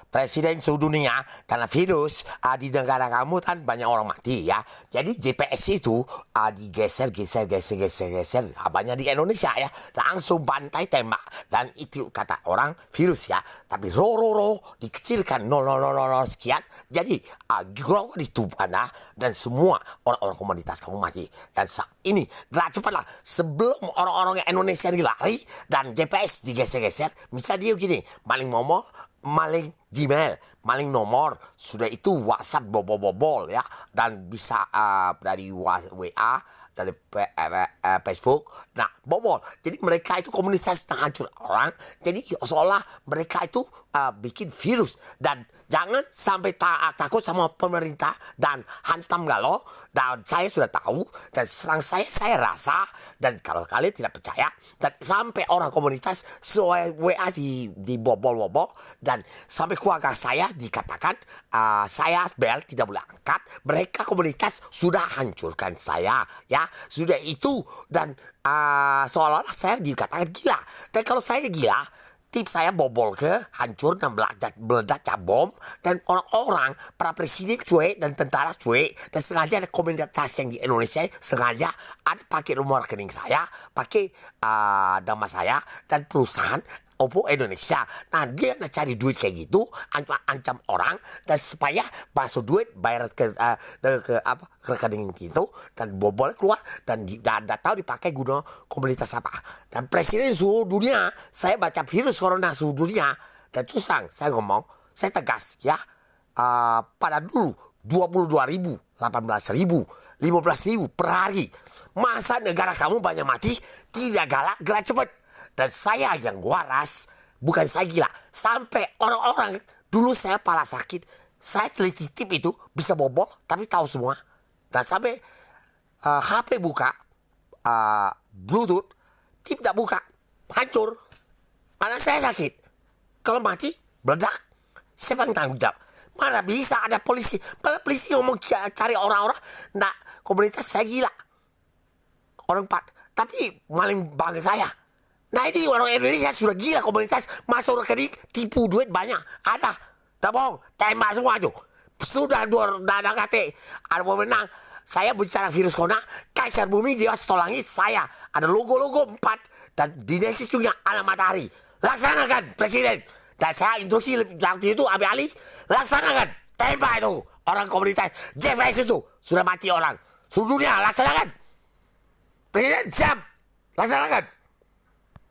Presiden seluruh dunia karena virus di negara kamu kan banyak orang mati ya. Jadi GPS itu digeser. Banyak di Indonesia ya. Langsung bantai tembak dan itu kata orang virus ya. Tapi dikecilkan 0,000 sekian. Jadi grow ditubuh dan semua orang-orang komunitas kamu mati. Dan saat ini cepatlah sebelum orang-orang Indonesia ini lari dan GPS digeser-geser. Misalnya dia gini, maling Gmail, maling nomor, sudah itu WhatsApp bobol ya, dan bisa dari WA, dari Facebook, nah bobol. Jadi mereka itu komunitas hancur orang. Jadi seolah mereka itu bikin virus dan jangan sampai takut sama pemerintah dan hantam galau. Dan saya sudah tahu dan serang saya rasa, dan kalau kalian tidak percaya dan sampai orang komunitas WA di bobol dan sampai keluarga saya dikatakan saya bel tidak boleh angkat, mereka komunitas sudah hancurkan saya ya, sudah itu. Dan seolah-olah saya dikatakan gila. Dan kalau saya gila, tips saya bobol ke hancur dan meledak bom. Dan orang-orang para presiden cuek dan tentara cuek, dan sengaja ada komunitas yang di Indonesia sengaja ada pakai nomor rekening saya, pakai nama saya dan perusahaan Oppo Indonesia. Nah dia nak cari duit kayak gitu, ancam orang dan supaya masuk duit bayar ke rekening gitu, dan bobol keluar dan tidak tahu dipakai guna komunitas apa. Dan presiden seluruh dunia, saya baca virus corona seluruh dunia dan susah saya ngomong, saya tegas ya. Pada dulu 22.000, 18.000, 15.000 per hari. Masa negara kamu banyak mati, tidak galak cepat. Dan saya yang waras, bukan saya gila. Sampai orang-orang, dulu saya pala sakit, saya teliti tip itu bisa bobol, tapi tahu semua. Dan sampai HP buka, Bluetooth, tip tak buka, hancur. Mana saya sakit. Kalau mati, meledak. Siapa yang tanggung jawab? Mana bisa ada polisi? Malah polisi ngomong cari orang-orang. Nah, komunitas saya gila. Orang tapi maling bangsa saya. Nah ini orang Indonesia sudah gila komunitas, masuk rekening, tipu duit banyak. Ada, tak bohong, tembak semua aja. Sudah ada kata, ada pemenang. Saya bicara virus corona, Kaisar Bumi Dewa Langit, saya. Ada logo-logo 4, dan di desa juga ada matahari. Laksanakan, Presiden. Dan saya instruksi waktu itu, Abi Ali, laksanakan, tembak itu. Orang komunitas, JPS itu, sudah mati orang. Seluruh dunia, laksanakan. Presiden, siap, laksanakan.